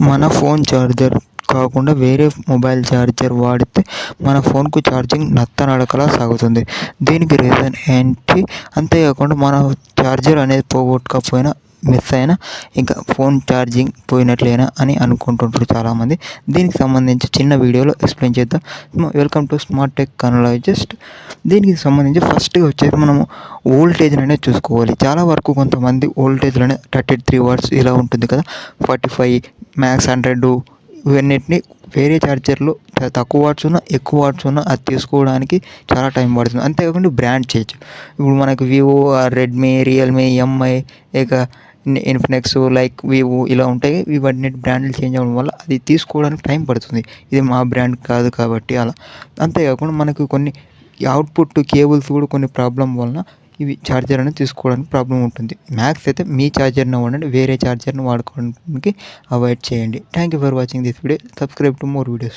మన phone charger కాకుండా వేరే మొబైల్ ఛార్జర్ వాడితే మన ఫోన్కు ఛార్జింగ్ నత్తనడకలా సాగుతుంది. దీనికి రీజన్ ఏంటి? అంతేకాకుండా మన ఛార్జర్ అనేది పోగొట్టకపోయినా మిస్ అయినా ఇంకా ఫోన్ ఛార్జింగ్ పోయినట్లేనా అని అనుకుంటుంటారు చాలామంది. దీనికి సంబంధించి చిన్న వీడియోలో ఎక్స్ప్లెయిన్ చేద్దాం. వెల్కమ్ టు స్మార్ట్ టెక్ కానలాజిస్ట్. దీనికి సంబంధించి ఫస్ట్గా వచ్చేసి మనము వోల్టేజ్ అనేది చూసుకోవాలి. చాలా వరకు కొంతమంది వోల్టేజ్లోనే 33 వాట్స్ ఇలా ఉంటుంది కదా, 45 మ్యాక్స్ 100 ఇవన్నిటిని వేరే ఛార్జర్లో తక్కువ వాట్స్ ఉన్నా ఎక్కువ వాట్స్ ఉన్నా అది తీసుకోవడానికి చాలా టైం పడుతుంది. అంతేకాకుండా బ్రాండ్ చేంజ్, ఇప్పుడు మనకు వివో, రెడ్మీ, రియల్మీ, ఎంఐ, ఇక ఇన్ఫినిక్స్, లైక్ వివో ఇలా ఉంటాయి. ఇవన్నీ బ్రాండ్లు చేంజ్ అవ్వడం వల్ల అది తీసుకోవడానికి టైం పడుతుంది. ఇది మా బ్రాండ్ కాదు కాబట్టి అలా. అంతేకాకుండా మనకు కొన్ని అవుట్పుట్ కేబుల్స్ కూడా కొన్ని ప్రాబ్లం వలన ఇవి ఛార్జర్ అనేది తీసుకోవడానికి ప్రాబ్లం ఉంటుంది. మ్యాక్స్ అయితే మీ ఛార్జర్ని వాడండి, వేరే ఛార్జర్ని వాడుకోవడానికి అవాయిడ్ చేయండి. Thank you for watching this video. Subscribe to more videos.